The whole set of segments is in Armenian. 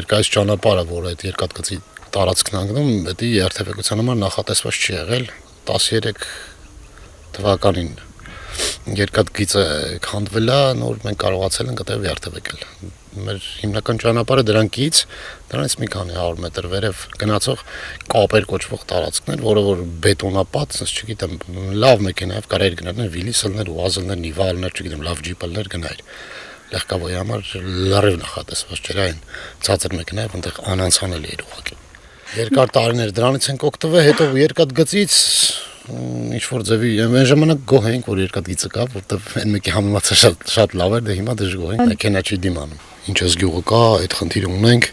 ներկայիս ճանապարհը, որ այդ երկաթգծի տարածքն անգնում, դա երթևեկության համար նախատեսված չի եղել 13 թվականին երկաթգիծը քանդվել է, նոր մենք կարողացել ենք այդտեղ երթևեկել։ Մեր հիմնական ճանապարհը դրանից մի քանի 100 մետր վերև գնացող կապեր կոչվող տարածքն էր, որը որ բետոնապատ, չգիտեմ, լավ մեքենայով կարելի գնալ, վիլիսելներ, ուազելներ, նիվալներ, չգիտեմ, լավ ջիպելներ գնալ։ Լեղկավոյի համար լրիվ նախատեսված չէր այն ցածր մեքենայով, այնտեղ անանցանելի էր ուղղակի։ Երկար տարիներ դրանից ենք օգտվել, հետո երկաթգծից ինչ որ ձևի այն ժամանակ գոհ էինք, որ երկաթգիծը կա, որտեղ այն մեկի համեմատը շատ լավ էր, դե հիմա դժգոհ ենք, մեքենա չի դիմանում։ Ինչ էս գյուղը կա, այդ խնդիրը ունենք։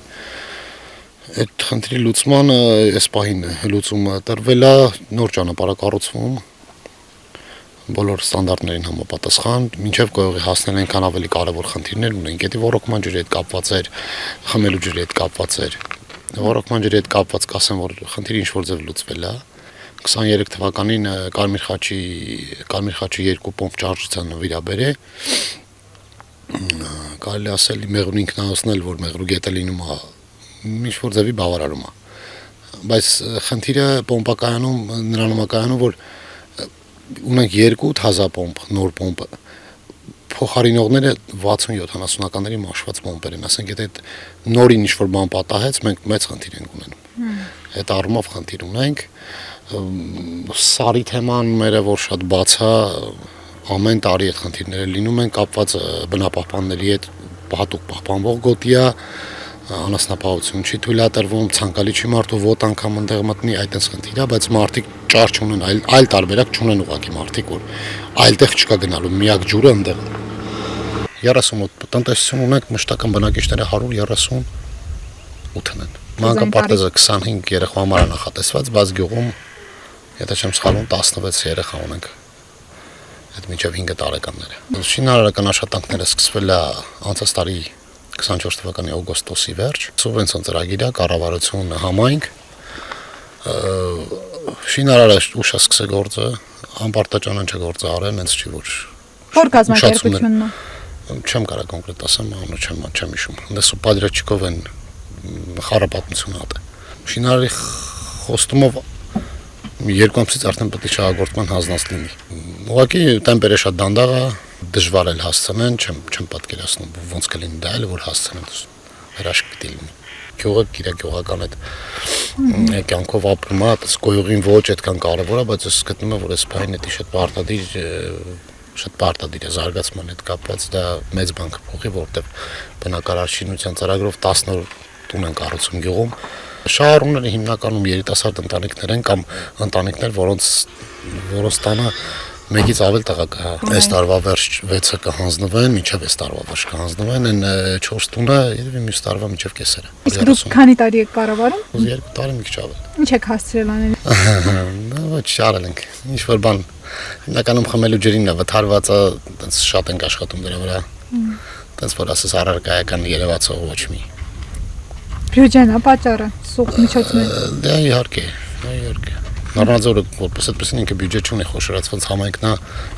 Այդ խնդրի լուծմանը այս պահին լուծումը տրվել է, նոր ճանապարհ կառուցվում, բոլոր ստանդարտներին համապատասխան, մինչև գողի հասնել այնքան ավելի կարևոր խնդիրներ ունենք, դա ոռոգման ջրի հետ կապված էր, խմելու ջրի հետ կապված էր։ Ոռոգման ջրի հետ կապված կասեմ, որ խնդիրը ինչ որ ձև լուծվել է։ 23 թվականին Կարմիր խաչի 2 պոմպ ճարժության նվիրաբեր է։ Կարելի ասել մեղրուն ինքնահոսնել, որ մեղրու գետը լինում է ինչ որ ձևի բավարարում է։ Բայց խնդիրը պոմպակայանում նրանում է կայանում, որ ունենք 2-1000 պոմպ, նոր պոմպը։ Փոխարինողները 60-70-ականների մաշված պոմպեր են, ասենք եթե նորին ինչ որ բան պատահեց, մենք մեծ խնդիր ենք ունենում։ Այդ առումով խնդիր ունենք։ Սարի թեման մերը որ շատ բաց է, ամեն տարի այդ խնդիրները լինում են կապված բնապահպանների հետ, հատուկ պահպանվող գոտի է, անասնապահություն չի թույլատրվում, ցանկալի չի մարդու ոտ անգամ այնտեղ մտնի, այդպես խնդիր է, բայց մարդիկ ճար չունեն, այլ տարբերակ չունեն ուղղակի մարդիկ, որ այլտեղ չկա գնալու, միակ ջուրը այնտեղ է։ 38 տնտեսություն ունենք, մշտական բնակիչները 138-ն են։ Մանկապարտեզը 25 երեխա համար է նախատեսված, բայց գյուղում, եթե չեմ սխալվում, 16 երեխա ունենք։ Այդ մինչև 5 տարեկանները։ Շինարարական աշխատանքները սկսվել է անցած տարի 24 թվականի օգոստոսի վերջ, սուբվենցիոն ծրագիր է, կառավարություն համայնք, շինարարը ուշ է սկսել գործը, անպարտաճանան չէ գործը արել, հենց չի որ կազմակերպությունն է։ Չեմ կարող կոնկրետ ասեմ, անունը չեմ հիշում։ Դες պադրաչիկով են խառապատմությունը հատ է։ Շինարարի խոստումով 2 ամսից արդեն պետք է շահագործման հանձնած լինի։ Ուղղակի տեմպերը շատ դանդաղ է, դժվար է հասցնեն, չեմ պատկերացնում ոնց կլինի դա, որ հասցնեն հրաշք պիտի լինի։ Գյուղը գյուղական այդ կյանքով ապրում է, այս գոյողին ոչ այդքան կարևոր է, բայց ես գտնում եմ, որ այս բանը դա շատ պարտադիր է զարգացման հետ կապված, դա մեծ բան կփոխի, որտեղ բնակարար շինության ծրագրով 10 տուն են կառուցում գյուղում։ Շահառուները հիմնականում երիտասարդ ընտանիքներ են կամ ընտանիքներ, որոնց տանը մեկից ավել տղա կա։ Այս տարվա վերջ 6-ը կհանձնվեն, մինչև այս տարվա վերջ կհանձնվեն, այն 4 տունը երևի մյուս տարվա մինչև կեսերը։ Իսկ դուք քանի տարի եք կառավարում? 2 տարի մի քիչ ավել։ Ինչ եք հասցրել անել։ Ոչ, արել ենք։ Ինչ որ բան հիմնականում խմելու ջրինն է վթարվածը, այտենց շատ ենք աշխատում դրա վրա։ Այտենց որ ասես առարկայական երևացող ոչ մի։ Բյուջեն է պատճառը, սուղ միջոցներ։ Դա իհարկե։ Նորմալզորը որպես այդպեսին ինքը բյուջետ չունի, խոշորացված համայնքն է,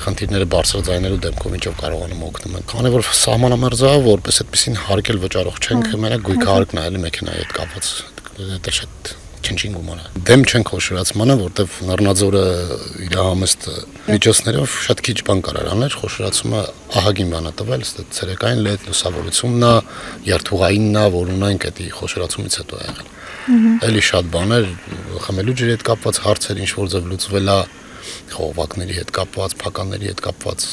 խնդիրները բարձր ձայներու դեպքում ինչով կարողանում օգնում են։ Քանի որ սահմանամերձ է, որպես այդպեսին հարկել վճարող չենք, մենակ գույքը հարկն է, էլի մեքենայի հետ կապված։ Դա շատ չնչին գումար է։ Դեմ չենք խոշորացմանը, որտեվ Նորմալզորը իր համեստ միջոցներով շատ քիչ բան կարող անել, խոշորացումը ահագին բան է տվել, ցերեկային լետ լուսավորությունն է, երթուղայինն է, որ ունենք այդ խոշորացումից հետո ա եղել։ Էլի շատ բաներ, խմելու ջրի հետ կապված հարցեր ինչ որ ձև լուծվել է, խողովակների հետ կապված, փականների հետ կապված